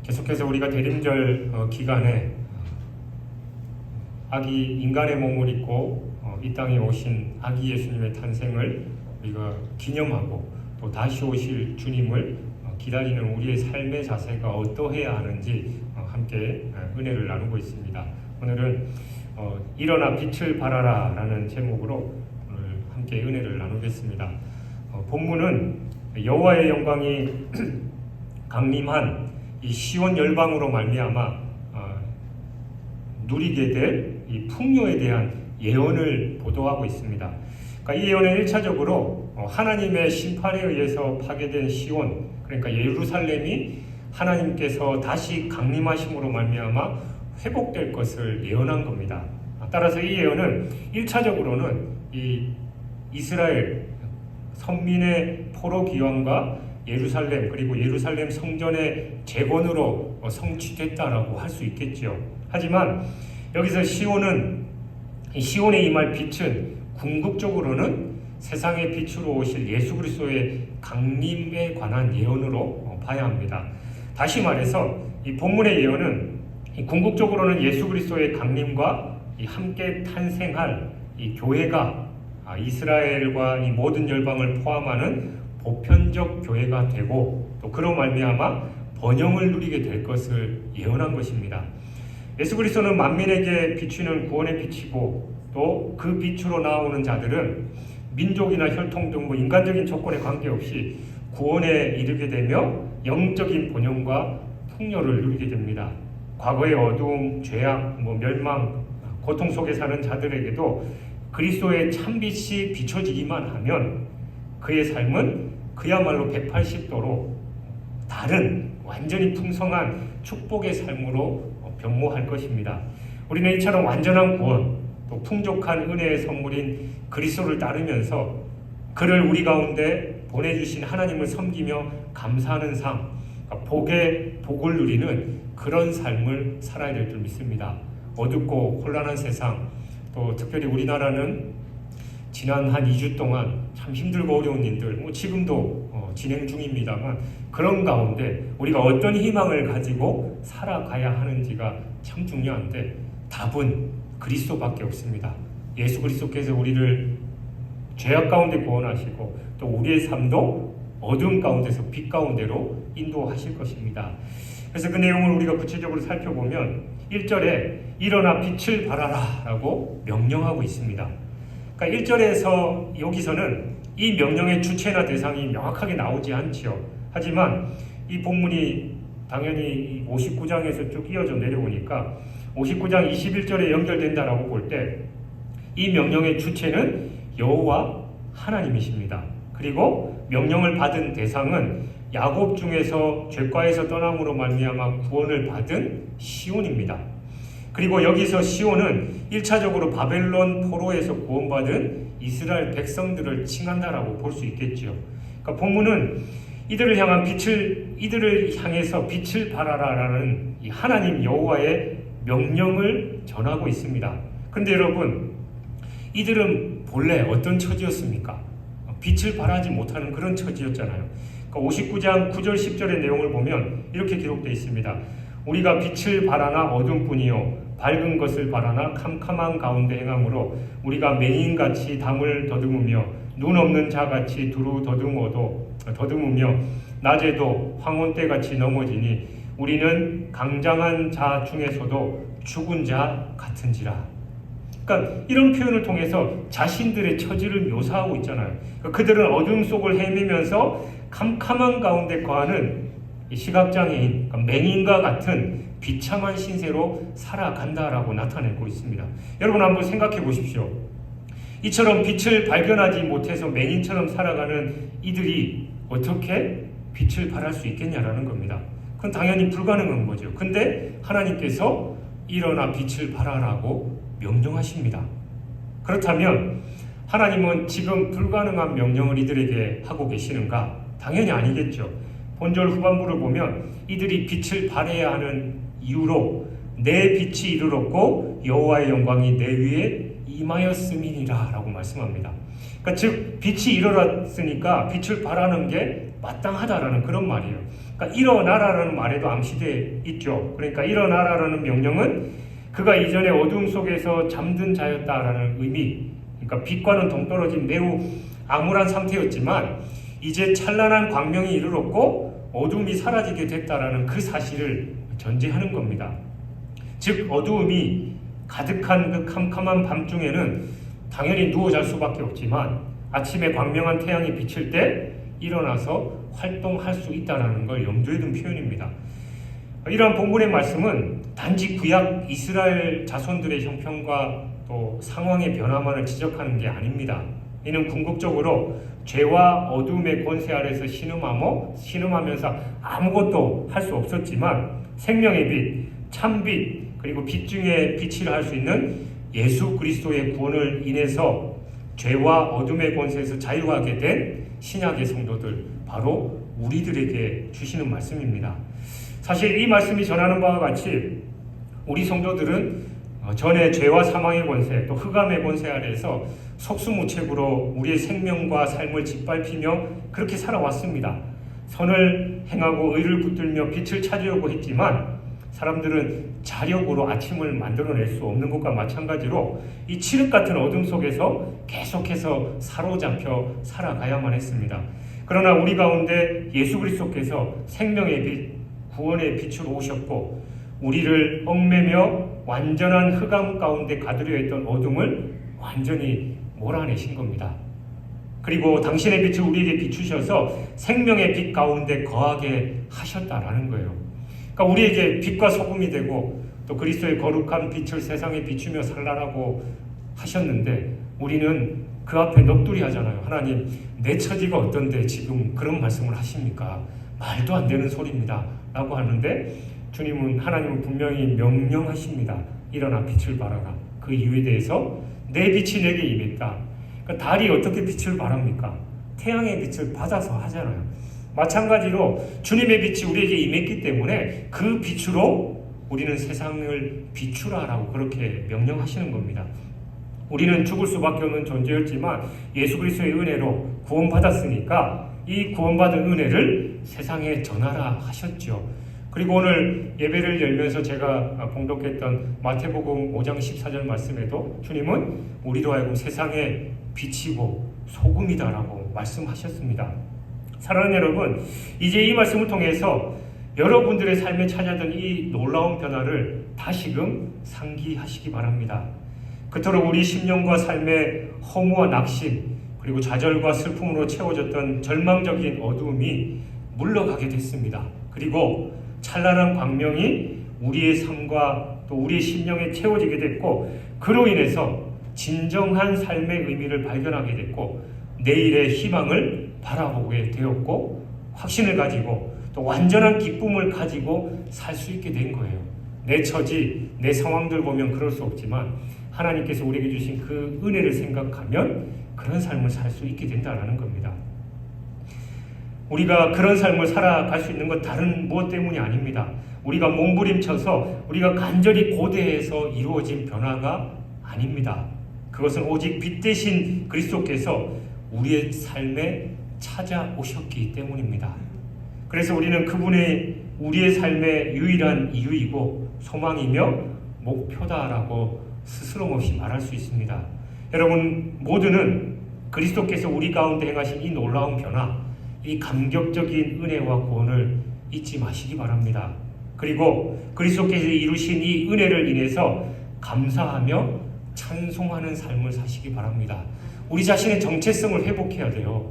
계속해서 우리가 대림절 기간에 아기 인간의 몸을 입고 이 땅에 오신 아기 예수님의 탄생을 우리가 기념하고 또 다시 오실 주님을 기다리는 우리의 삶의 자세가 어떠해야 하는지 함께 은혜를 나누고 있습니다. 오늘은 일어나 빛을 발하라 라는 제목으로 오늘 함께 은혜를 나누겠습니다. 본문은 여호와의 영광이 강림한 이 시온 열방으로 말미암아 누리게 될 이 풍요에 대한 예언을 보도하고 있습니다. 그러니까 이 예언은 1차적으로 하나님의 심판에 의해서 파괴된 시온, 그러니까 예루살렘이 하나님께서 다시 강림하심으로 말미암아 회복될 것을 예언한 겁니다. 따라서 이 예언은 1차적으로는 이 이스라엘 선민의 포로 귀환과 예루살렘 그리고 예루살렘 성전의 재건으로 성취됐다라고 할 수 있겠죠. 하지만 여기서 시온에 임할 빛은 궁극적으로는 세상의 빛으로 오실 예수 그리스도의 강림에 관한 예언으로 봐야 합니다. 다시 말해서 이 본문의 예언은 궁극적으로는 예수 그리스도의 강림과 함께 탄생할 이 교회가 이스라엘과 이 모든 열방을 포함하는 보편적 교회가 되고 또 그로 말미암아 번영을 누리게 될 것을 예언한 것입니다. 예수 그리스도는 만민에게 비추는 구원의 빛이고 또 그 빛으로 나오는 자들은 민족이나 혈통 등 인간적인 조건에 관계없이 구원에 이르게 되며 영적인 번영과 풍요를 누리게 됩니다. 과거의 어두움, 죄악, 멸망, 고통 속에 사는 자들에게도 그리스도의 참빛이 비춰지기만 하면 그의 삶은 그야말로 180도로 다른 완전히 풍성한 축복의 삶으로 변모할 것입니다. 우리는 이처럼 완전한 구원, 또 풍족한 은혜의 선물인 그리스도를 따르면서 그를 우리 가운데 보내주신 하나님을 섬기며 감사하는 삶, 복을 누리는 그런 삶을 살아야 될 줄 믿습니다. 어둡고 혼란한 세상, 또 특별히 우리나라는 지난 한 2주 동안 참 힘들고 어려운 일들, 지금도 진행 중입니다만 그런 가운데 우리가 어떤 희망을 가지고 살아가야 하는지가 참 중요한데 답은 그리스도밖에 없습니다. 예수 그리스도께서 우리를 죄악 가운데 구원하시고 또 우리의 삶도 어두운 가운데서 빛 가운데로 인도하실 것입니다. 그래서 그 내용을 우리가 구체적으로 살펴보면 1절에 일어나 빛을 발하라 라고 명령하고 있습니다. 그러니까 1절에서 여기서는 이 명령의 주체나 대상이 명확하게 나오지 않지요. 하지만 이 본문이 당연히 59장에서 쭉 이어져 내려오니까 59장 21절에 연결된다라고 볼 때 이 명령의 주체는 여호와 하나님이십니다. 그리고 명령을 받은 대상은 야곱 중에서 죄과에서 떠남으로 말미암아 구원을 받은 시온입니다. 그리고 여기서 시온은 1차적으로 바벨론 포로에서 구원받은 이스라엘 백성들을 칭한다라고 볼 수 있겠죠. 그러니까 본문은 이들을 향해서 빛을 발하라라는 이 하나님 여호와의 명령을 전하고 있습니다. 그런데 여러분, 이들은 본래 어떤 처지였습니까? 빛을 발하지 못하는 그런 처지였잖아요. 그러니까 59장 9절 10절의 내용을 보면 이렇게 기록되어 있습니다. 우리가 빛을 발하나 어둠뿐이요 밝은 것을 바라나 캄캄한 가운데 행함으로 우리가 맹인같이 담을 더듬으며 눈 없는 자같이 두루 더듬으며 낮에도 황혼때같이 넘어지니 우리는 강장한 자 중에서도 죽은 자 같은지라. 그러니까 이런 표현을 통해서 자신들의 처지를 묘사하고 있잖아요. 그러니까 그들은 어둠 속을 헤매면서 캄캄한 가운데 거하는 시각장애인, 그러니까 맹인과 같은 비참한 신세로 살아간다라고 나타내고 있습니다. 여러분 한번 생각해 보십시오. 이처럼 빛을 발견하지 못해서 맹인처럼 살아가는 이들이 어떻게 빛을 발할 수 있겠냐라는 겁니다. 그건 당연히 불가능한 거죠. 근데 하나님께서 일어나 빛을 발하라고 명령하십니다. 그렇다면 하나님은 지금 불가능한 명령을 이들에게 하고 계시는가? 당연히 아니겠죠. 본절 후반부를 보면 이들이 빛을 발해야 하는 이유로 내 빛이 이르렀고 여호와의 영광이 내 위에 임하였음이니라 라고 말씀합니다. 그러니까 즉 빛이 이르렀으니까 빛을 발하는 게 마땅하다라는 그런 말이에요. 그러니까 일어나라라는 말에도 암시되어 있죠. 그러니까 일어나라라는 명령은 그가 이전에 어둠 속에서 잠든 자였다라는 의미, 그러니까 빛과는 동떨어진 매우 암울한 상태였지만 이제 찬란한 광명이 이르렀고 어둠이 사라지게 됐다라는 그 사실을 전제하는 겁니다. 즉 어두움이 가득한 그 캄캄한 밤중에는 당연히 누워 잘 수밖에 없지만 아침에 광명한 태양이 비칠 때 일어나서 활동할 수 있다는 걸 염두에 둔 표현입니다. 이러한 본문의 말씀은 단지 구약 이스라엘 자손들의 형편과 또 상황의 변화만을 지적하는 게 아닙니다. 이는 궁극적으로 죄와 어둠의 권세 아래서 신음하면서 아무것도 할 수 없었지만 생명의 빛, 참빛, 그리고 빛 중에 빛을 할 수 있는 예수 그리스도의 구원을 인해서 죄와 어둠의 권세에서 자유하게 된 신약의 성도들, 바로 우리들에게 주시는 말씀입니다. 사실 이 말씀이 전하는 바와 같이 우리 성도들은 전에 죄와 사망의 권세, 또 흑암의 권세 아래에서 속수무책으로 우리의 생명과 삶을 짓밟히며 그렇게 살아왔습니다. 선을 행하고 의를 붙들며 빛을 찾으려고 했지만 사람들은 자력으로 아침을 만들어낼 수 없는 것과 마찬가지로 이 칠흑 같은 어둠 속에서 계속해서 사로잡혀 살아가야만 했습니다. 그러나 우리 가운데 예수 그리스도께서 생명의 빛, 구원의 빛으로 오셨고 우리를 얽매며 완전한 흑암 가운데 가두려 했던 어둠을 완전히 몰아내신 겁니다. 그리고 당신의 빛을 우리에게 비추셔서 생명의 빛 가운데 거하게 하셨다라는 거예요. 그러니까 우리에게 빛과 소금이 되고 또 그리스도의 거룩한 빛을 세상에 비추며 살라라고 하셨는데 우리는 그 앞에 넋두리 하잖아요. 하나님, 내 처지가 어떤데 지금 그런 말씀을 하십니까? 말도 안 되는 소리입니다 라고 하는데 하나님은 분명히 명령하십니다. 일어나 빛을 발하라. 그 이유에 대해서 내 빛이 내게 임했다. 그러니까 달이 어떻게 빛을 발합니까? 태양의 빛을 받아서 하잖아요. 마찬가지로 주님의 빛이 우리에게 임했기 때문에 그 빛으로 우리는 세상을 비추라라고 그렇게 명령하시는 겁니다. 우리는 죽을 수밖에 없는 존재였지만 예수 그리스도의 은혜로 구원받았으니까 이 구원받은 은혜를 세상에 전하라 하셨죠. 그리고 오늘 예배를 열면서 제가 봉독했던 마태복음 5장 14절 말씀에도 주님은 우리로 하여금 세상에 빛이고 소금이다라고 말씀하셨습니다. 사랑하는 여러분, 이제 이 말씀을 통해서 여러분들의 삶에 찾아든 이 놀라운 변화를 다시금 상기하시기 바랍니다. 그토록 우리 심령과 삶의 허무와 낙심, 그리고 좌절과 슬픔으로 채워졌던 절망적인 어두움이 물러가게 됐습니다. 그리고 찬란한 광명이 우리의 삶과 또 우리의 심령에 채워지게 됐고 그로 인해서 진정한 삶의 의미를 발견하게 됐고 내일의 희망을 바라보게 되었고 확신을 가지고 또 완전한 기쁨을 가지고 살 수 있게 된 거예요. 내 처지, 내 상황들 보면 그럴 수 없지만 하나님께서 우리에게 주신 그 은혜를 생각하면 그런 삶을 살 수 있게 된다는 겁니다. 우리가 그런 삶을 살아갈 수 있는 것 다른 무엇 때문이 아닙니다. 우리가 몸부림쳐서 우리가 간절히 고대해서 이루어진 변화가 아닙니다. 그것은 오직 빛 대신 그리스도께서 우리의 삶에 찾아오셨기 때문입니다. 그래서 우리는 그분의 우리의 삶의 유일한 이유이고 소망이며 목표다라고 스스럼없이 말할 수 있습니다. 여러분 모두는 그리스도께서 우리 가운데 행하신 이 놀라운 변화, 이 감격적인 은혜와 구원을 잊지 마시기 바랍니다. 그리고 그리스도께서 이루신 이 은혜를 인해서 감사하며 찬송하는 삶을 사시기 바랍니다. 우리 자신의 정체성을 회복해야 돼요.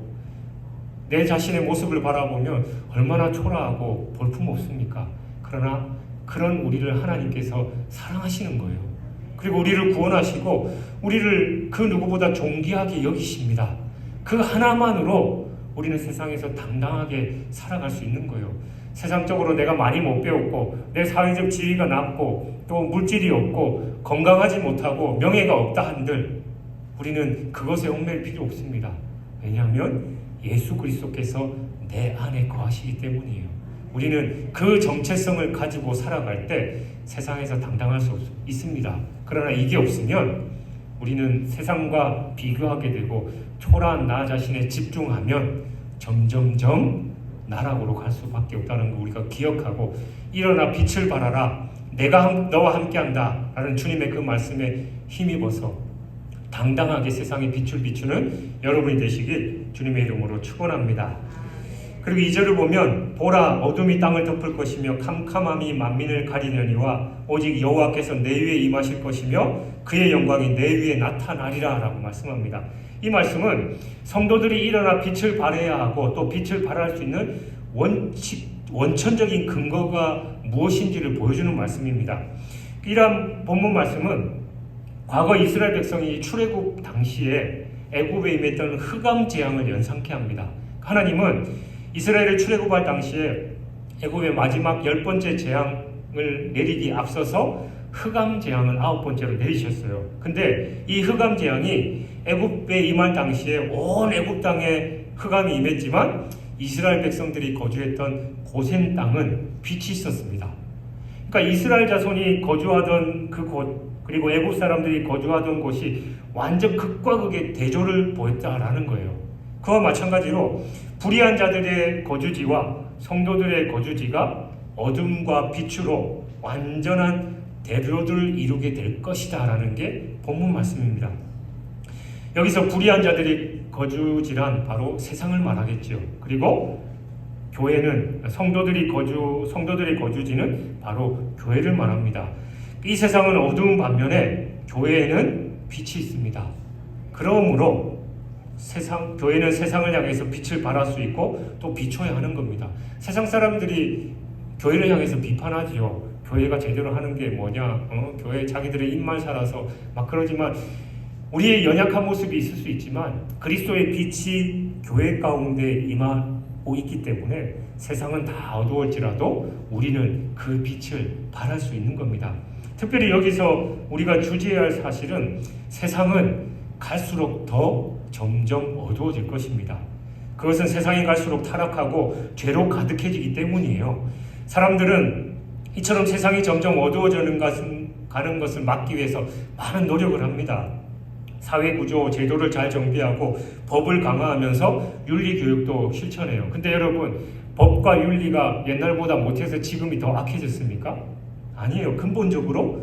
내 자신의 모습을 바라보면 얼마나 초라하고 볼품없습니까? 그러나 그런 우리를 하나님께서 사랑하시는 거예요. 그리고 우리를 구원하시고 우리를 그 누구보다 존귀하게 여기십니다. 그 하나만으로 우리는 세상에서 당당하게 살아갈 수 있는 거예요. 세상적으로 내가 많이 못 배웠고 내 사회적 지위가 낮고 또 물질이 없고 건강하지 못하고 명예가 없다 한들 우리는 그것에 얽매일 필요 없습니다. 왜냐하면 예수 그리스도께서 내 안에 거하시기 때문이에요. 우리는 그 정체성을 가지고 살아갈 때 세상에서 당당할 수 있습니다. 그러나 이게 없으면 우리는 세상과 비교하게 되고 초라한 나 자신에 집중하면 점점점 나락으로 갈 수밖에 없다는 거 우리가 기억하고 일어나 빛을 발하라 내가 너와 함께한다 라는 주님의 그 말씀에 힘입어서 당당하게 세상에 빛을 비추는 여러분이 되시길 주님의 이름으로 축원합니다. 그리고 2절을 보면 보라 어둠이 땅을 덮을 것이며 캄캄함이 만민을 가리려니와 오직 여호와께서 내 위에 임하실 것이며 그의 영광이 내 위에 나타나리라 라고 말씀합니다. 이 말씀은 성도들이 일어나 빛을 발해야 하고 또 빛을 발할 수 있는 원천적인 근거가 무엇인지를 보여주는 말씀입니다. 이러한 본문 말씀은 과거 이스라엘 백성이 출애굽 당시에 애굽에 임했던 흑암 재앙을 연상케 합니다. 하나님은 이스라엘을 출애굽할 당시에 애굽의 마지막 10번째 재앙을 내리기 앞서서 흑암 재앙을 9번째로 내리셨어요. 근데 이 흑암 재앙이 애굽에 임할 당시에 온 애굽 땅에 흑암이 임했지만 이스라엘 백성들이 거주했던 고센 땅은 빛이 있었습니다. 그러니까 이스라엘 자손이 거주하던 그곳 그리고 애굽 사람들이 거주하던 곳이 완전 극과 극의 대조를 보였다라는 거예요. 그와 마찬가지로 불의한 자들의 거주지와 성도들의 거주지가 어둠과 빛으로 완전한 대조를 이루게 될 것이다 라는 게 본문 말씀입니다. 여기서 불의한 자들의 거주지란 바로 세상을 말하겠죠. 그리고 교회는 성도들의 거주지는 바로 교회를 말합니다. 이 세상은 어두운 반면에 교회에는 빛이 있습니다. 그러므로 교회는 세상을 향해서 빛을 발할 수 있고 또 비춰야 하는 겁니다. 세상 사람들이 교회를 향해서 비판하지요. 교회가 제대로 하는 게 뭐냐? 교회 자기들의 입만 살아서 막 그러지만 우리의 연약한 모습이 있을 수 있지만 그리스도의 빛이 교회 가운데 임하고 있기 때문에 세상은 다 어두울지라도 우리는 그 빛을 발할 수 있는 겁니다. 특별히 여기서 우리가 주의해야 할 사실은 세상은 갈수록 더 점점 어두워질 것입니다. 그것은 세상이 갈수록 타락하고 죄로 가득해지기 때문이에요. 사람들은 이처럼 세상이 점점 어두워지는 가는 것을 막기 위해서 많은 노력을 합니다. 사회구조, 제도를 잘 정비하고 법을 강화하면서 윤리교육도 실천해요. 근데 여러분, 법과 윤리가 옛날보다 못해서 지금이 더 악해졌습니까? 아니에요. 근본적으로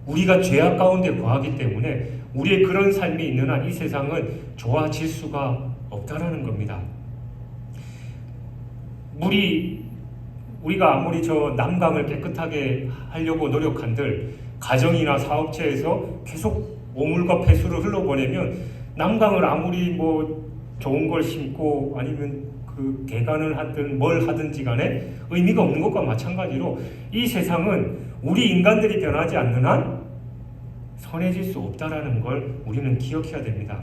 우리가 죄악 가운데 거하기 때문에 우리의 그런 삶이 있는 한 이 세상은 좋아질 수가 없다라는 겁니다. 우리가 아무리 저 남강을 깨끗하게 하려고 노력한들 가정이나 사업체에서 계속 오물과 폐수를 흘러보내면 남강을 아무리 좋은 걸 심고 아니면 그 개간을 하든 뭘 하든지 간에 의미가 없는 것과 마찬가지로 이 세상은 우리 인간들이 변하지 않는 한 선해질 수 없다라는 걸 우리는 기억해야 됩니다.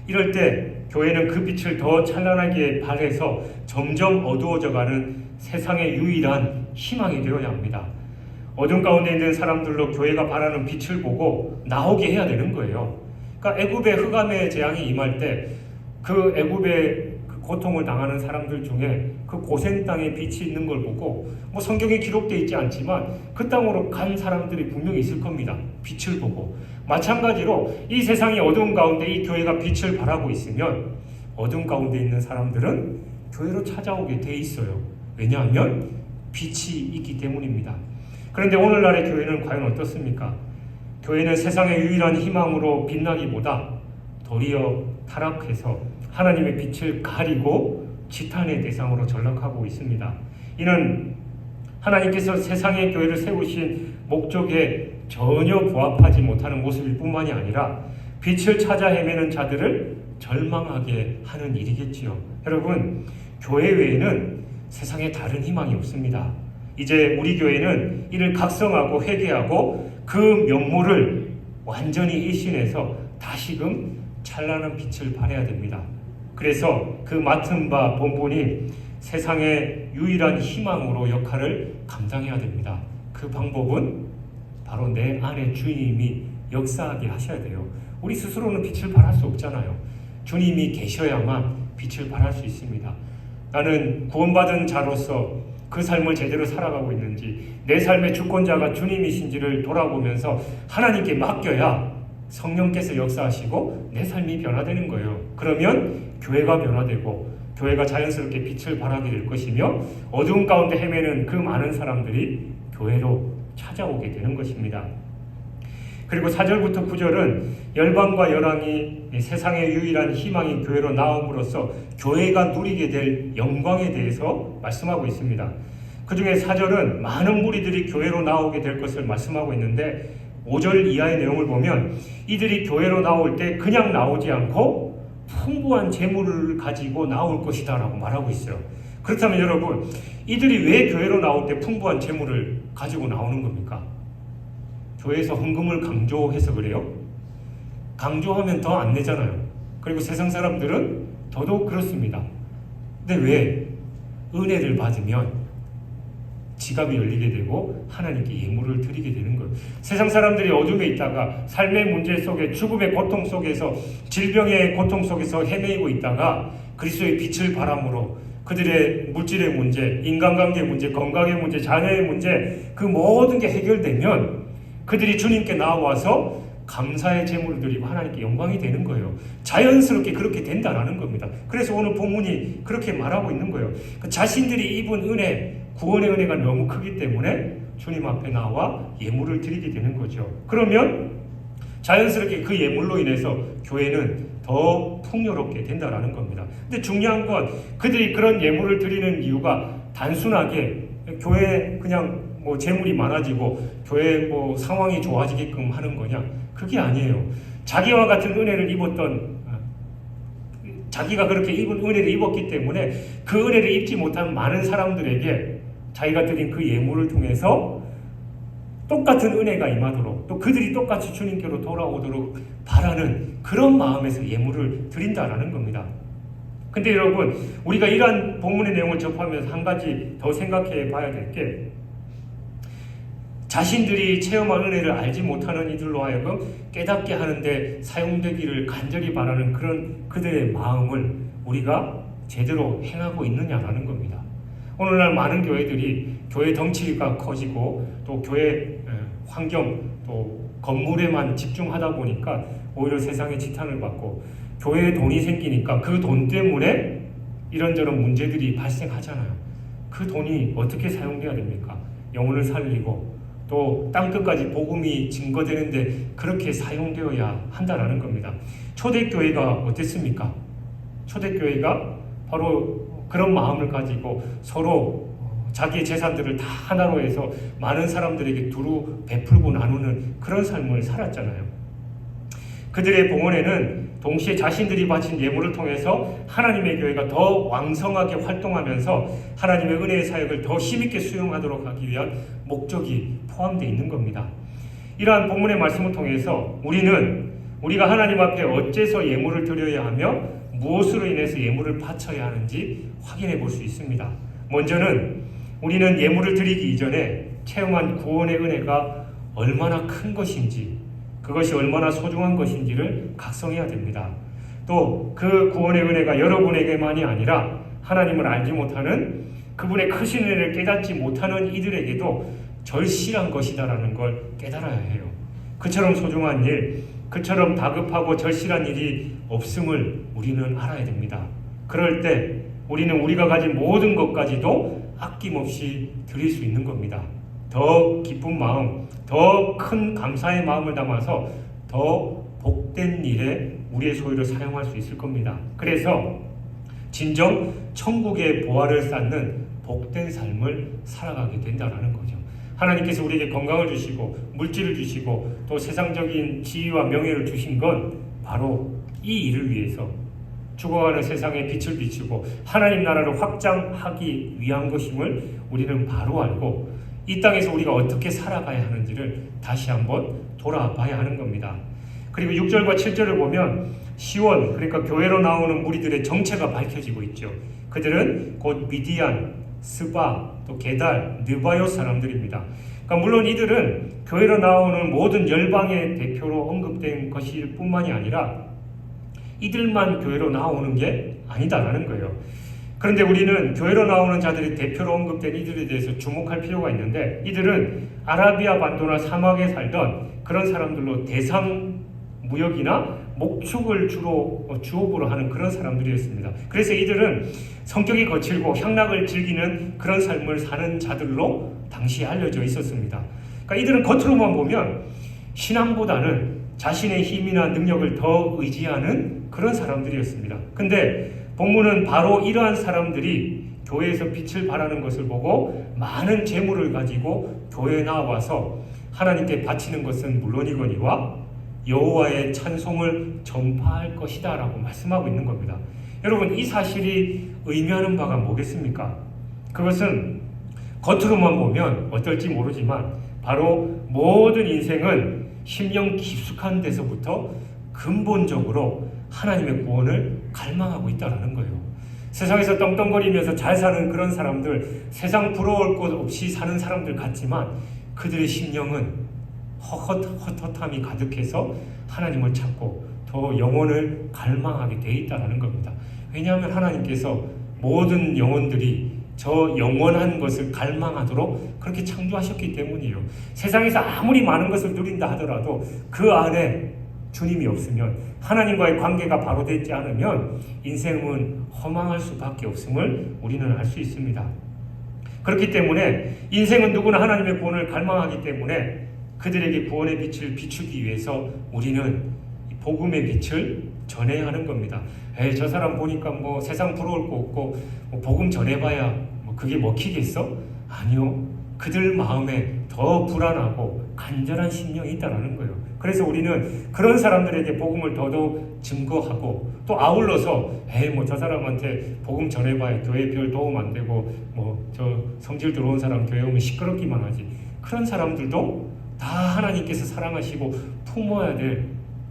이럴 때 교회는 그 빛을 더 찬란하게 발해서 점점 어두워져가는 세상의 유일한 희망이 되어야 합니다. 어둠 가운데 있는 사람들로 교회가 발하는 빛을 보고 나오게 해야 되는 거예요. 그러니까 애굽의 흑암의 재앙이 임할 때 그 애굽의 그 고통을 당하는 사람들 중에 그 고센 땅에 빛이 있는 걸 보고 성경에 기록되어 있지 않지만 그 땅으로 간 사람들이 분명히 있을 겁니다. 빛을 보고. 마찬가지로 이 세상의 어두운 가운데 이 교회가 빛을 발하고 있으면 어둠 가운데 있는 사람들은 교회로 찾아오게 돼 있어요. 왜냐하면 빛이 있기 때문입니다. 그런데 오늘날의 교회는 과연 어떻습니까? 교회는 세상의 유일한 희망으로 빛나기보다 도리어 타락해서 하나님의 빛을 가리고 지탄의 대상으로 전락하고 있습니다. 이는 하나님께서 세상의 교회를 세우신 목적에 전혀 부합하지 못하는 모습일 뿐만이 아니라 빛을 찾아 헤매는 자들을 절망하게 하는 일이겠지요. 여러분, 교회 외에는 세상에 다른 희망이 없습니다. 이제 우리 교회는 이를 각성하고 회개하고 그 면모를 완전히 일신해서 다시금 찬란한 빛을 발해야 됩니다. 그래서 그 맡은 바 본분이 세상의 유일한 희망으로 역할을 감당해야 됩니다. 그 방법은 바로 내 안에 주님이 역사하게 하셔야 돼요. 우리 스스로는 빛을 발할 수 없잖아요. 주님이 계셔야만 빛을 발할 수 있습니다. 나는 구원받은 자로서 그 삶을 제대로 살아가고 있는지, 내 삶의 주권자가 주님이신지를 돌아보면서 하나님께 맡겨야 성령께서 역사하시고 내 삶이 변화되는 거예요. 그러면 교회가 변화되고 교회가 자연스럽게 빛을 발하게 될 것이며 어두운 가운데 헤매는 그 많은 사람들이 교회로 찾아오게 되는 것입니다. 그리고 4절부터 9절은 열방과 열왕이 세상의 유일한 희망인 교회로 나옴으로써 교회가 누리게 될 영광에 대해서 말씀하고 있습니다. 그 중에 4절은 많은 무리들이 교회로 나오게 될 것을 말씀하고 있는데 5절 이하의 내용을 보면 이들이 교회로 나올 때 그냥 나오지 않고 풍부한 재물을 가지고 나올 것이다 라고 말하고 있어요. 그렇다면 여러분, 이들이 왜 교회로 나올 때 풍부한 재물을 가지고 나오는 겁니까? 교회에서 헌금을 강조해서 그래요? 강조하면 더 안 내잖아요. 그리고 세상 사람들은 더더욱 그렇습니다. 근데 왜? 은혜를 받으면 지갑이 열리게 되고 하나님께 예물을 드리게 되는 거예요. 세상 사람들이 어둠에 있다가 삶의 문제 속에 죽음의 고통 속에서 질병의 고통 속에서 헤매이고 있다가 그리스도의 빛을 바람으로 그들의 물질의 문제, 인간관계 문제, 건강의 문제, 자녀의 문제 그 모든 게 해결되면 그들이 주님께 나와서 감사의 제물을 드리고 하나님께 영광이 되는 거예요. 자연스럽게 그렇게 된다라는 겁니다. 그래서 오늘 본문이 그렇게 말하고 있는 거예요. 자신들이 입은 은혜, 구원의 은혜가 너무 크기 때문에 주님 앞에 나와 예물을 드리게 되는 거죠. 그러면 자연스럽게 그 예물로 인해서 교회는 더 풍요롭게 된다라는 겁니다. 근데 중요한 건 그들이 그런 예물을 드리는 이유가 단순하게 교회에 그냥 재물이 많아지고 교회 상황이 좋아지게끔 하는 거냐? 그게 아니에요. 자기와 같은 은혜를 입었던 자기가 그렇게 입은 은혜를 입었기 때문에 그 은혜를 입지 못한 많은 사람들에게 자기가 드린 그 예물을 통해서 똑같은 은혜가 임하도록 또 그들이 똑같이 주님께로 돌아오도록 바라는 그런 마음에서 예물을 드린다라는 겁니다. 근데 여러분, 우리가 이러한 본문의 내용을 접하면서 한 가지 더 생각해 봐야 될 게 자신들이 체험한 은혜를 알지 못하는 이들로 하여금 깨닫게 하는데 사용되기를 간절히 바라는 그런 그들의 마음을 우리가 제대로 행하고 있느냐라는 겁니다. 오늘날 많은 교회들이 교회 덩치가 커지고 또 교회 환경 또 건물에만 집중하다 보니까 오히려 세상의 지탄을 받고 교회에 돈이 생기니까 그 돈 때문에 이런저런 문제들이 발생하잖아요. 그 돈이 어떻게 사용돼야 됩니까? 영혼을 살리고 또 땅끝까지 복음이 증거되는데 그렇게 사용되어야 한다라는 겁니다. 초대교회가 어땠습니까? 초대교회가 바로 그런 마음을 가지고 서로 자기의 재산들을 다 하나로 해서 많은 사람들에게 두루 베풀고 나누는 그런 삶을 살았잖아요. 그들의 봉헌에는 동시에 자신들이 바친 예물을 통해서 하나님의 교회가 더 왕성하게 활동하면서 하나님의 은혜의 사역을 더 힘있게 수용하도록 하기 위한 목적이 포함되어 있는 겁니다. 이러한 본문의 말씀을 통해서 우리가 하나님 앞에 어째서 예물을 드려야 하며 무엇으로 인해서 예물을 바쳐야 하는지 확인해 볼 수 있습니다. 먼저는 우리는 예물을 드리기 이전에 체험한 구원의 은혜가 얼마나 큰 것인지, 그것이 얼마나 소중한 것인지를 각성해야 됩니다. 또 그 구원의 은혜가 여러분에게만이 아니라 하나님을 알지 못하는 그분의 크신 은혜를 깨닫지 못하는 이들에게도 절실한 것이다라는 걸 깨달아야 해요. 그처럼 소중한 일, 그처럼 다급하고 절실한 일이 없음을 우리는 알아야 됩니다. 그럴 때 우리는 우리가 가진 모든 것까지도 아낌없이 드릴 수 있는 겁니다. 더 기쁜 마음, 더 큰 감사의 마음을 담아서 더 복된 일에 우리의 소유를 사용할 수 있을 겁니다. 그래서 진정 천국의 보화를 쌓는 복된 삶을 살아가게 된다는 거죠. 하나님께서 우리에게 건강을 주시고 물질을 주시고 또 세상적인 지위와 명예를 주신 건 바로 이 일을 위해서 죽어가는 세상에 빛을 비추고 하나님 나라를 확장하기 위한 것임을 우리는 바로 알고 이 땅에서 우리가 어떻게 살아가야 하는지를 다시 한번 돌아봐야 하는 겁니다. 그리고 6절과 7절을 보면 시온, 그러니까 교회로 나오는 무리들의 정체가 밝혀지고 있죠. 그들은 곧 미디안, 스바, 또 게달, 느바요 사람들입니다. 그러니까 물론 이들은 교회로 나오는 모든 열방의 대표로 언급된 것일 뿐만이 아니라 이들만 교회로 나오는 게 아니다라는 거예요. 그런데 우리는 교회로 나오는 자들이 대표로 언급된 이들에 대해서 주목할 필요가 있는데 이들은 아라비아 반도나 사막에 살던 그런 사람들로 대상 무역이나 목축을 주로 주업으로 하는 그런 사람들이었습니다. 그래서 이들은 성격이 거칠고 향락을 즐기는 그런 삶을 사는 자들로 당시에 알려져 있었습니다. 그러니까 이들은 겉으로만 보면 신앙보다는 자신의 힘이나 능력을 더 의지하는 그런 사람들이었습니다. 근데 본문은 바로 이러한 사람들이 교회에서 빛을 발하는 것을 보고 많은 재물을 가지고 교회에 나와서 하나님께 바치는 것은 물론이거니와 여호와의 찬송을 전파할 것이다 라고 말씀하고 있는 겁니다. 여러분, 이 사실이 의미하는 바가 뭐겠습니까? 그것은 겉으로만 보면 어떨지 모르지만 바로 모든 인생은 심령 깊숙한 데서부터 근본적으로 하나님의 구원을 갈망하고 있다는 거예요. 세상에서 떵떵거리면서 잘 사는 그런 사람들, 세상 부러울 것 없이 사는 사람들 같지만 그들의 심령은 헛헛함이 가득해서 하나님을 찾고 더 영혼을 갈망하게 돼 있다는 겁니다. 왜냐하면 하나님께서 모든 영혼들이 저 영원한 것을 갈망하도록 그렇게 창조하셨기 때문이에요. 세상에서 아무리 많은 것을 누린다 하더라도 그 안에 주님이 없으면, 하나님과의 관계가 바로 되지 않으면 인생은 허망할 수밖에 없음을 우리는 알 수 있습니다. 그렇기 때문에 인생은 누구나 하나님의 구원을 갈망하기 때문에 그들에게 구원의 빛을 비추기 위해서 우리는 복음의 빛을 전해야 하는 겁니다. 저 사람 보니까 뭐 세상 부러울 거 없고 뭐 복음 전해봐야 뭐 그게 먹히겠어? 아니요. 그들 마음에 더 불안하고 간절한 심령이 있다는 거예요. 그래서 우리는 그런 사람들에게 복음을 더더욱 증거하고 또 아울러서 뭐 저 사람한테 복음 전해봐야 교회 별 도움 안 되고 뭐 저 성질 들어온 사람 교회 오면 시끄럽기만 하지. 그런 사람들도 다 하나님께서 사랑하시고 품어야 될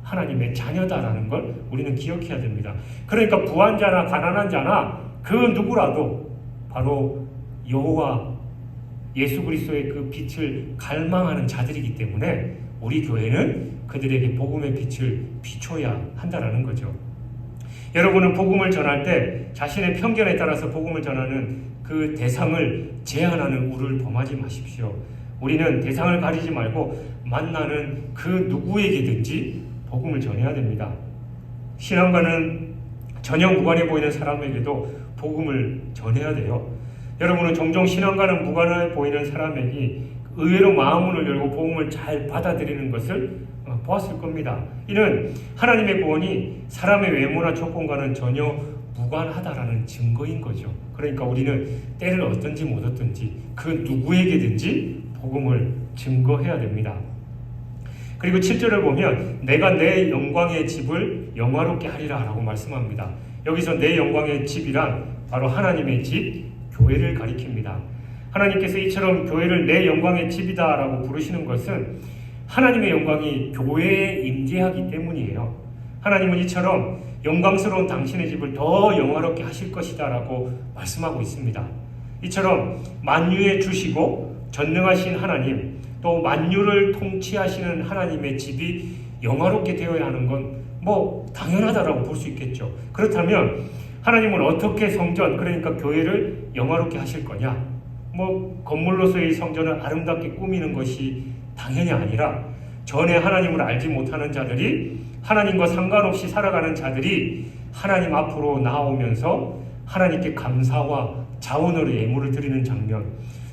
하나님의 자녀다라는 걸 우리는 기억해야 됩니다. 그러니까 부한 자나 가난한 자나 그 누구라도 바로 여호와 예수 그리스도의 그 빛을 갈망하는 자들이기 때문에 우리 교회는 그들에게 복음의 빛을 비춰야 한다는 거죠. 여러분은 복음을 전할 때 자신의 편견에 따라서 복음을 전하는 그 대상을 제한하는 우를 범하지 마십시오. 우리는 대상을 가리지 말고 만나는 그 누구에게든지 복음을 전해야 됩니다. 신앙과는 전혀 무관해 보이는 사람에게도 복음을 전해야 돼요. 여러분은 종종 신앙과는 무관해 보이는 사람에게 의외로 마음문을 열고 복음을 잘 받아들이는 것을 보았을 겁니다. 이는 하나님의 구원이 사람의 외모나 조건과는 전혀 무관하다라는 증거인 거죠. 그러니까 우리는 때를 얻든지 못 얻든지 그 누구에게든지 복음을 증거해야 됩니다. 그리고 7절을 보면 내가 내 영광의 집을 영화롭게 하리라 라고 말씀합니다. 여기서 내 영광의 집이란 바로 하나님의 집, 교회를 가리킵니다. 하나님께서 이처럼 교회를 내 영광의 집이다 라고 부르시는 것은 하나님의 영광이 교회에 임재하기 때문이에요. 하나님은 이처럼 영광스러운 당신의 집을 더 영화롭게 하실 것이다 라고 말씀하고 있습니다. 이처럼 만유의 주시고 전능하신 하나님, 또 만유를 통치하시는 하나님의 집이 영화롭게 되어야 하는 건 뭐 당연하다라고 볼 수 있겠죠. 그렇다면 하나님은 어떻게 성전, 그러니까 교회를 영화롭게 하실 거냐? 뭐 건물로서의 성전을 아름답게 꾸미는 것이 당연히 아니라 전에 하나님을 알지 못하는 자들이, 하나님과 상관없이 살아가는 자들이 하나님 앞으로 나오면서 하나님께 감사와 자원으로 예물을 드리는 장면,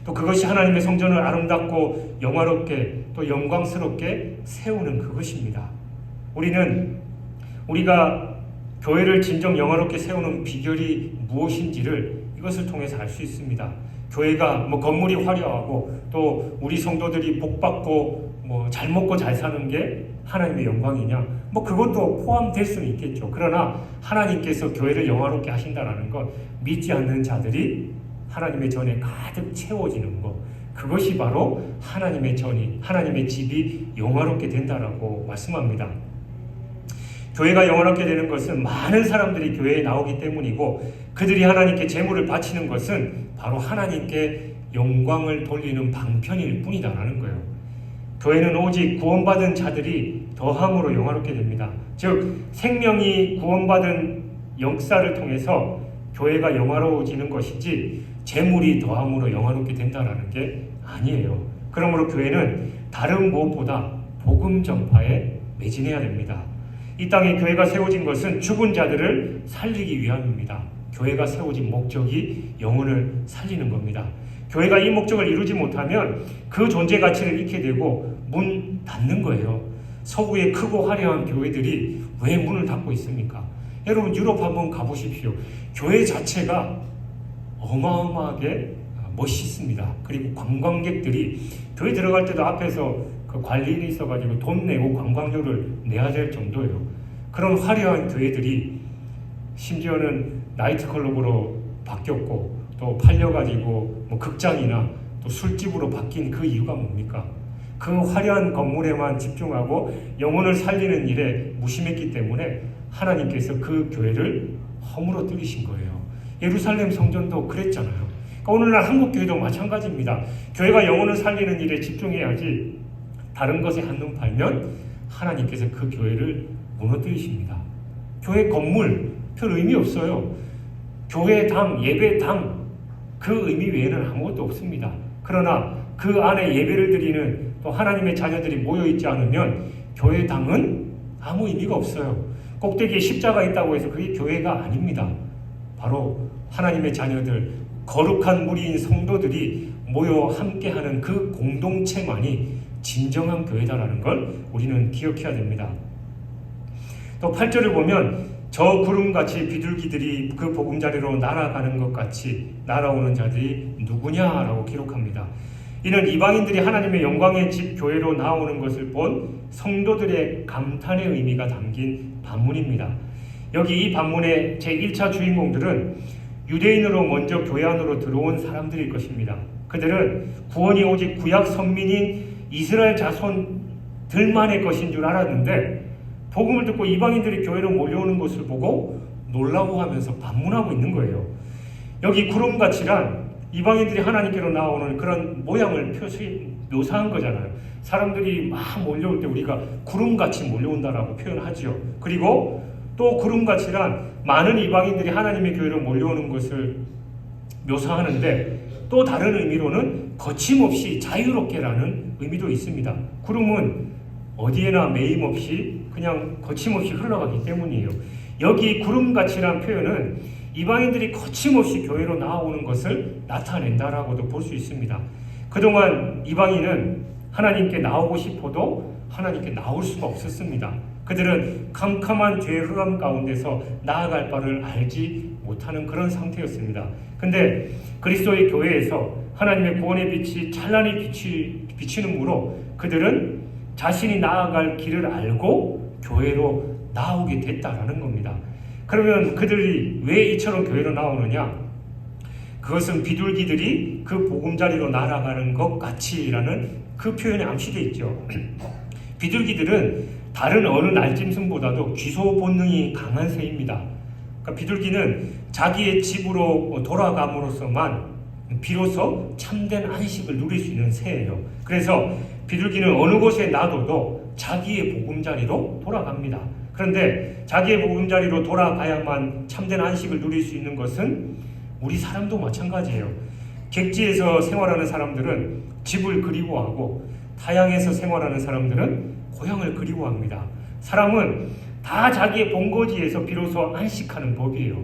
또 그것이 하나님의 성전을 아름답고 영화롭게 또 영광스럽게 세우는 그것입니다. 우리가 교회를 진정 영화롭게 세우는 비결이 무엇인지를 이것을 통해서 알 수 있습니다. 교회가 뭐 건물이 화려하고 또 우리 성도들이 복받고 뭐 잘 먹고 잘 사는 게 하나님의 영광이냐? 뭐 그것도 포함될 수는 있겠죠. 그러나 하나님께서 교회를 영화롭게 하신다라는 것, 믿지 않는 자들이 하나님의 전에 가득 채워지는 것, 그것이 바로 하나님의 전이, 하나님의 집이 영화롭게 된다라고 말씀합니다. 교회가 영화롭게 되는 것은 많은 사람들이 교회에 나오기 때문이고, 그들이 하나님께 제물을 바치는 것은 바로 하나님께 영광을 돌리는 방편일 뿐이다라는 거예요. 교회는 오직 구원받은 자들이 더함으로 영화롭게 됩니다. 즉 생명이 구원받은 역사를 통해서 교회가 영화로워지는 것이지 재물이 더함으로 영화롭게 된다라는 게 아니에요. 그러므로 교회는 다른 무엇보다 복음 전파에 매진해야 됩니다. 이 땅에 교회가 세워진 것은 죽은 자들을 살리기 위함입니다. 교회가 세워진 목적이 영혼을 살리는 겁니다. 교회가 이 목적을 이루지 못하면 그 존재 가치를 잃게 되고 문 닫는 거예요. 서구의 크고 화려한 교회들이 왜 문을 닫고 있습니까? 여러분 유럽 한번 가보십시오. 교회 자체가 어마어마하게 멋있습니다. 그리고 관광객들이 교회 들어갈 때도 앞에서 그 관리인이 있어가지고 돈 내고 관광료를 내야 될 정도예요. 그런 화려한 교회들이 심지어는 나이트클럽으로 바뀌었고 또 팔려가지고 뭐 극장이나 또 술집으로 바뀐 그 이유가 뭡니까? 그 화려한 건물에만 집중하고 영혼을 살리는 일에 무심했기 때문에 하나님께서 그 교회를 허물어뜨리신 거예요. 예루살렘 성전도 그랬잖아요. 그러니까 오늘날 한국교회도 마찬가지입니다. 교회가 영혼을 살리는 일에 집중해야지 다른 것에 한눈 팔면 하나님께서 그 교회를 무너뜨리십니다. 교회 건물 별 의미 없어요. 교회당, 예배당 그 의미 외에는 아무것도 없습니다. 그러나 그 안에 예배를 드리는 또 하나님의 자녀들이 모여있지 않으면 교회당은 아무 의미가 없어요. 꼭대기에 십자가 있다고 해서 그게 교회가 아닙니다. 바로 하나님의 자녀들, 거룩한 무리인 성도들이 모여 함께하는 그 공동체만이 진정한 교회다라는 걸 우리는 기억해야 됩니다. 또 8절을 보면 저 구름같이 비둘기들이 그 보금자리로 날아가는 것 같이 날아오는 자들이 누구냐라고 기록합니다. 이는 이방인들이 하나님의 영광의 집 교회로 나오는 것을 본 성도들의 감탄의 의미가 담긴 반문입니다. 여기 이 반문의 제1차 주인공들은 유대인으로 먼저 교회 안으로 들어온 사람들일 것입니다. 그들은 구원이 오직 구약 선민인 이스라엘 자손들만의 것인 줄 알았는데 복음을 듣고 이방인들이 교회로 몰려오는 것을 보고 놀라워하면서 반문하고 있는 거예요. 여기 구름같이란 이방인들이 하나님께로 나오는 그런 모양을 묘사한 거잖아요. 사람들이 막 몰려올 때 우리가 구름같이 몰려온다라고 표현하죠. 그리고 또 구름같이란 많은 이방인들이 하나님의 교회로 몰려오는 것을 묘사하는데 또 다른 의미로는 거침없이 자유롭게라는 의미도 있습니다. 구름은 어디에나 매임없이 그냥 거침없이 흘러가기 때문이에요. 여기 구름같이란 표현은 이방인들이 거침없이 교회로 나오는 것을 나타낸다라고도 볼 수 있습니다. 그동안 이방인은 하나님께 나오고 싶어도 하나님께 나올 수가 없었습니다. 그들은 캄캄한 죄의 흐름 가운데서 나아갈 바를 알지 못하는 그런 상태였습니다. 근데 그리스도의 교회에서 하나님의 구원의 빛이 찬란히 비치는므로 그들은 자신이 나아갈 길을 알고 교회로 나오게 됐다라는 겁니다. 그러면 그들이 왜 이처럼 교회로 나오느냐? 그것은 비둘기들이 그 보금자리로 날아가는 것 같이라는 그 표현에 암시되어 있죠. 비둘기들은 다른 어느 날짐승보다도 귀소 본능이 강한 새입니다. 그러니까 비둘기는 자기의 집으로 돌아감으로써만 비로소 참된 안식을 누릴 수 있는 새예요. 그래서 비둘기는 어느 곳에 놔둬도 자기의 보금자리로 돌아갑니다. 그런데 자기의 보금자리로 돌아가야만 참된 안식을 누릴 수 있는 것은 우리 사람도 마찬가지예요. 객지에서 생활하는 사람들은 집을 그리워하고 타향에서 생활하는 사람들은 고향을 그리워합니다. 사람은 다 자기의 본거지에서 비로소 안식하는 법이에요.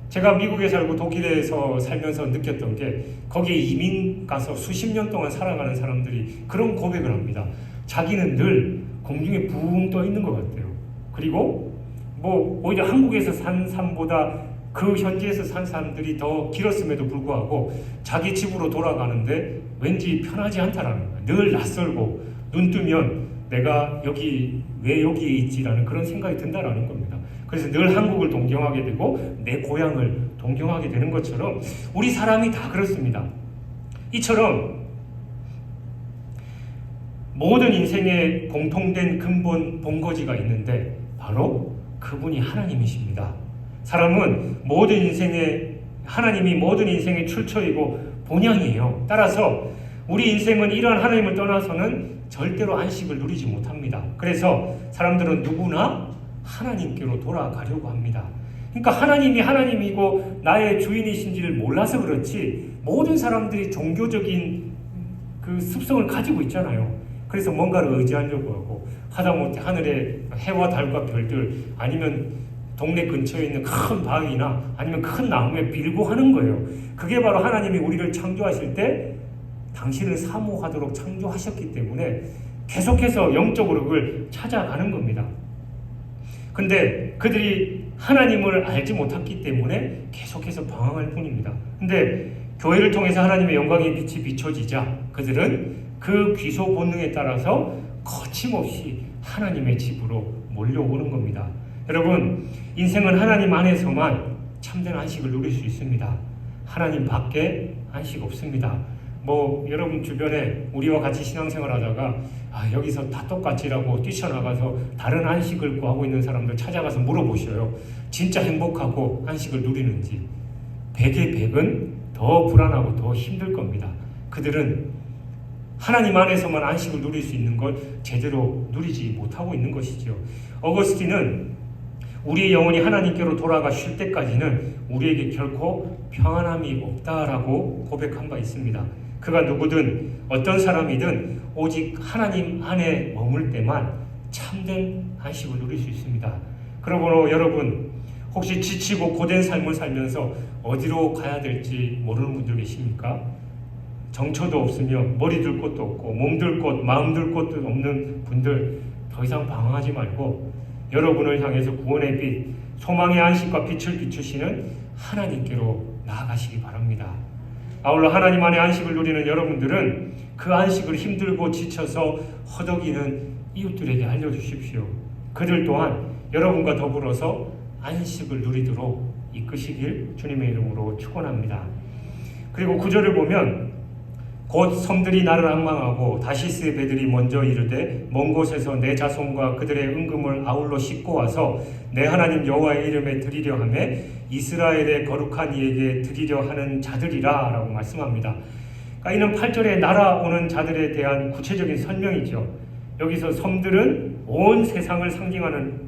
제가 미국에 살고 독일에서 살면서 느꼈던 게 거기에 이민 가서 수십 년 동안 살아가는 사람들이 그런 고백을 합니다. 자기는 늘 공중에 붕 떠 있는 것 같아요. 그리고 뭐 오히려 한국에서 산 삶보다 그 현지에서 산 사람들이 더 길었음에도 불구하고 자기 집으로 돌아가는데 왠지 편하지 않다라는 거예요. 늘 낯설고 눈 뜨면 내가 왜 여기에 있지라는 그런 생각이 든다라는 겁니다. 그래서 늘 한국을 동경하게 되고 내 고향을 동경하게 되는 것처럼 우리 사람이 다 그렇습니다. 이처럼 모든 인생에 공통된 근본 본거지가 있는데 바로 그분이 하나님이십니다. 사람은 하나님이 모든 인생의 출처이고 본향이에요. 따라서 우리 인생은 이러한 하나님을 떠나서는 절대로 안식을 누리지 못합니다. 그래서 사람들은 누구나 하나님께로 돌아가려고 합니다. 그러니까 하나님이 하나님이고 나의 주인이신지를 몰라서 그렇지 모든 사람들이 종교적인 그 습성을 가지고 있잖아요. 그래서 뭔가를 의지하려고 하고, 하다못해 하늘의 해와 달과 별들, 아니면 동네 근처에 있는 큰 바위나 아니면 큰 나무에 밀고 하는 거예요. 그게 바로 하나님이 우리를 창조하실 때 당신을 사모하도록 창조하셨기 때문에 계속해서 영적으로 그걸 찾아가는 겁니다. 근데 그들이 하나님을 알지 못했기 때문에 계속해서 방황할 뿐입니다. 근데 교회를 통해서 하나님의 영광의 빛이 비춰지자 그들은 그 귀소 본능에 따라서 거침없이 하나님의 집으로 몰려오는 겁니다. 여러분, 인생은 하나님 안에서만 참된 안식을 누릴 수 있습니다. 하나님 밖에 안식 없습니다. 여러분 주변에 우리와 같이 신앙생활 하다가 여기서 다 똑같이라고 뛰쳐나가서 다른 안식을 구하고 있는 사람들 찾아가서 물어보셔요. 진짜 행복하고 안식을 누리는지. 100의 100은 더 불안하고 더 힘들 겁니다. 그들은 하나님 안에서만 안식을 누릴 수 있는 걸 제대로 누리지 못하고 있는 것이죠. 어거스틴은 우리의 영혼이 하나님께로 돌아가 쉴 때까지는 우리에게 결코 평안함이 없다라고 고백한 바 있습니다. 그가 누구든 어떤 사람이든 오직 하나님 안에 머물 때만 참된 안식을 누릴 수 있습니다. 그러므로 여러분, 혹시 지치고 고된 삶을 살면서 어디로 가야 될지 모르는 분들 계십니까? 정처도 없으며 머리 들 곳도 없고 몸 들 곳, 마음 들 곳도 없는 분들, 더 이상 방황하지 말고 여러분을 향해서 구원의 빛, 소망의 안식과 빛을 비추시는 하나님께로 나아가시기 바랍니다. 아울러 하나님 안에 안식을 누리는 여러분들은 그 안식을 힘들고 지쳐서 허덕이는 이웃들에게 알려주십시오. 그들 또한 여러분과 더불어서 안식을 누리도록 이끄시길 주님의 이름으로 축원합니다. 그리고 9절을 보면 곧 섬들이 나를 앙망하고 다시스의 배들이 먼저 이르되 먼 곳에서 내 자손과 그들의 은금을 아울러 싣고 와서 내 하나님 여호와의 이름에 드리려 하매 이스라엘의 거룩한 이에게 드리려 하는 자들이라 라고 말씀합니다. 그러니까 이는 8절에 날아오는 자들에 대한 구체적인 설명이죠. 여기서 섬들은 온 세상을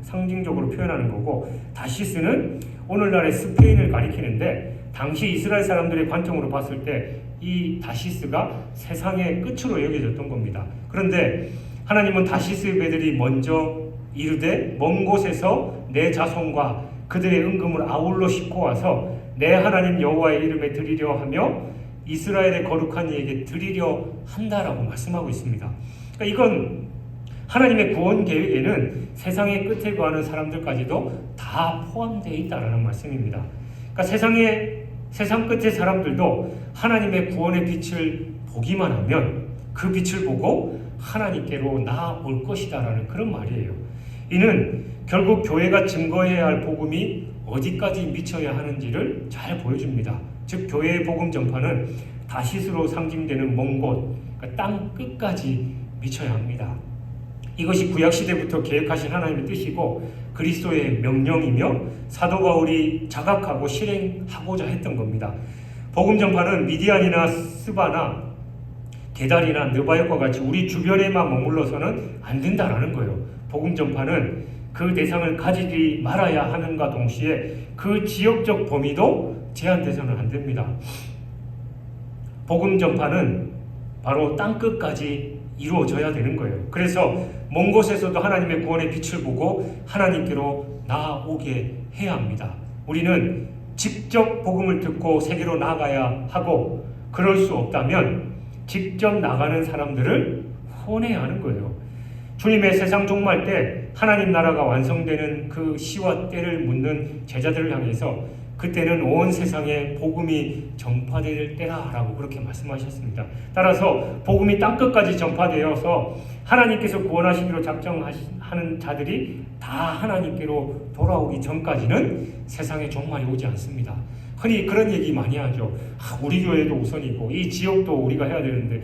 상징적으로 표현하는 거고, 다시스는 오늘날의 스페인을 가리키는데, 당시 이스라엘 사람들의 관점으로 봤을 때 이 다시스가 세상의 끝으로 여겨졌던 겁니다. 그런데 하나님은 다시스의 배들이 먼저 이르되 먼 곳에서 내 자손과 그들의 은금을 아울러 싣고 와서 내 하나님 여호와의 이름에 드리려 하며 이스라엘의 거룩한 이에게 드리려 한다라고 말씀하고 있습니다. 그러니까 이건 하나님의 구원 계획에는 세상의 끝에 거하는 사람들까지도 다 포함되어 있다라는 말씀입니다. 그러니까 세상 끝의 사람들도 하나님의 구원의 빛을 보기만 하면 그 빛을 보고 하나님께로 나아올 것이다라는 그런 말이에요. 이는 결국 교회가 증거해야 할 복음이 어디까지 미쳐야 하는지를 잘 보여줍니다. 즉 교회의 복음 전파는 다시스로 상징되는 먼 곳, 그러니까 땅 끝까지 미쳐야 합니다. 이것이 구약시대부터 계획하신 하나님의 뜻이고 그리스도의 명령이며 사도 바울이 자각하고 실행하고자 했던 겁니다. 복음 전파는 미디안이나 스바나 게달이나 느바역과 같이 우리 주변에만 머물러서는 안 된다라는 거예요. 복음 전파는 그 대상을 가지지 말아야 하는가 동시에 그 지역적 범위도 제한돼서는 안 됩니다. 복음 전파는 바로 땅끝까지 이루어져야 되는 거예요. 그래서 먼 곳에서도 하나님의 구원의 빛을 보고 하나님께로 나아오게 해야 합니다. 우리는 직접 복음을 듣고 세계로 나가야 하고, 그럴 수 없다면 직접 나가는 사람들을 후원해야 하는 거예요. 주님의 세상 종말 때 하나님 나라가 완성되는 그 시와 때를 묻는 제자들을 향해서 그때는 온 세상에 복음이 전파될 때라라고 그렇게 말씀하셨습니다. 따라서 복음이 땅끝까지 전파되어서 하나님께서 구원하시기로 작정하는 자들이 다 하나님께로 돌아오기 전까지는 세상에 종말이 오지 않습니다. 흔히 그런 얘기 많이 하죠. 우리 교회도 우선이고 이 지역도 우리가 해야 되는데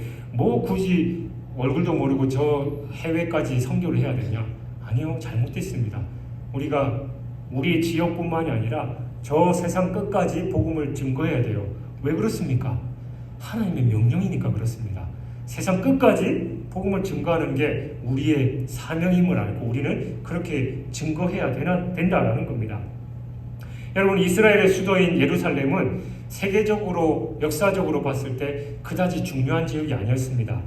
굳이 얼굴도 모르고 저 해외까지 선교를 해야 되냐? 아니요, 잘못됐습니다. 우리가 우리 지역뿐만이 아니라 저 세상 끝까지 복음을 증거해야 돼요. 왜 그렇습니까? 하나님의 명령이니까 그렇습니다. 세상 끝까지 복음을 증거하는 게 우리의 사명임을 알고 우리는 그렇게 증거해야 된다라는 겁니다. 여러분, 이스라엘의 수도인 예루살렘은 세계적으로 역사적으로 봤을 때 그다지 중요한 지역이 아니었습니다.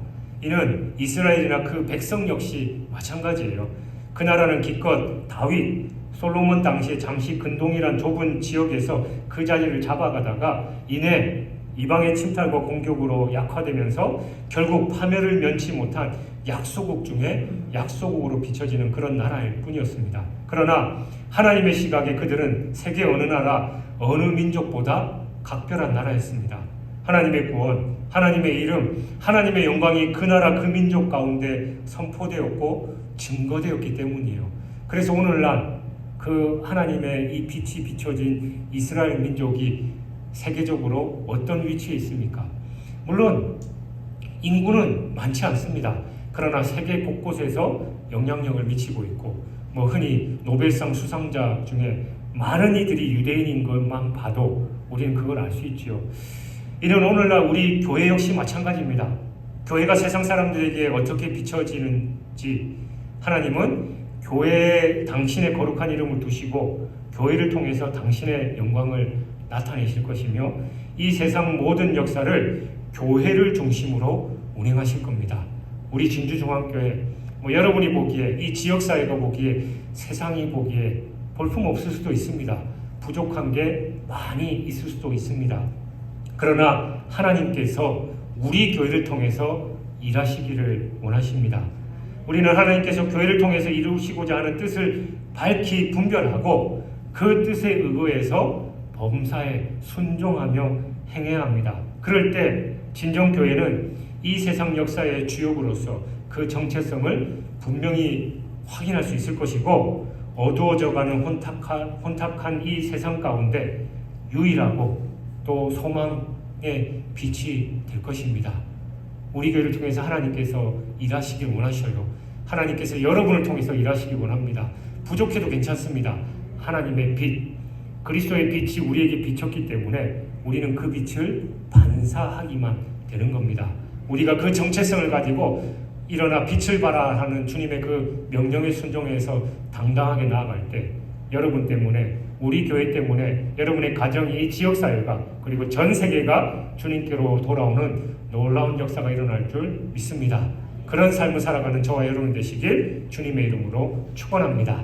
이는 이스라엘이나 그 백성 역시 마찬가지예요. 그 나라는 기껏 다윗, 솔로몬 당시에 잠시 근동이란 좁은 지역에서 그 자리를 잡아가다가 이내 이방의 침탈과 공격으로 약화되면서 결국 파멸을 면치 못한 약소국 중에 약소국으로 비춰지는 그런 나라일 뿐이었습니다. 그러나 하나님의 시각에 그들은 세계 어느 나라, 어느 민족보다 각별한 나라였습니다. 하나님의 구원, 하나님의 이름, 하나님의 영광이 그 나라 그 민족 가운데 선포되었고 증거되었기 때문이에요. 그래서 오늘날 그 하나님의 이 빛이 비춰진 이스라엘 민족이 세계적으로 어떤 위치에 있습니까? 물론 인구는 많지 않습니다. 그러나 세계 곳곳에서 영향력을 미치고 있고 흔히 노벨상 수상자 중에 많은 이들이 유대인인 것만 봐도 우리는 그걸 알 수 있지요. 이는 오늘날 우리 교회 역시 마찬가지입니다. 교회가 세상 사람들에게 어떻게 비춰지는지 하나님은 교회에 당신의 거룩한 이름을 두시고 교회를 통해서 당신의 영광을 나타내실 것이며 이 세상 모든 역사를 교회를 중심으로 운행하실 겁니다. 우리 진주중앙교회 여러분이 보기에 이 지역사회가 보기에 세상이 보기에 볼품없을 수도 있습니다. 부족한 게 많이 있을 수도 있습니다. 그러나 하나님께서 우리 교회를 통해서 일하시기를 원하십니다. 우리는 하나님께서 교회를 통해서 이루시고자 하는 뜻을 밝히 분별하고 그 뜻에 의거해서 범사에 순종하며 행해야 합니다. 그럴 때 진정교회는 이 세상 역사의 주역으로서 그 정체성을 분명히 확인할 수 있을 것이고 어두워져가는 혼탁한 이 세상 가운데 유일하고 또 소망의 빛이 될 것입니다. 우리 교회를 통해서 하나님께서 일하시길 원하셔요. 하나님께서 여러분을 통해서 일하시길 원합니다. 부족해도 괜찮습니다. 하나님의 빛, 그리스도의 빛이 우리에게 비쳤기 때문에 우리는 그 빛을 반사하기만 되는 겁니다. 우리가 그 정체성을 가지고 일어나 빛을 발하 하는 주님의 그 명령에 순종해서 당당하게 나아갈 때 여러분 때문에 우리 교회 때문에 여러분의 가정이 이 지역사회가 그리고 전 세계가 주님께로 돌아오는 놀라운 역사가 일어날 줄 믿습니다. 그런 삶을 살아가는 저와 여러분 되시길 주님의 이름으로 축원합니다.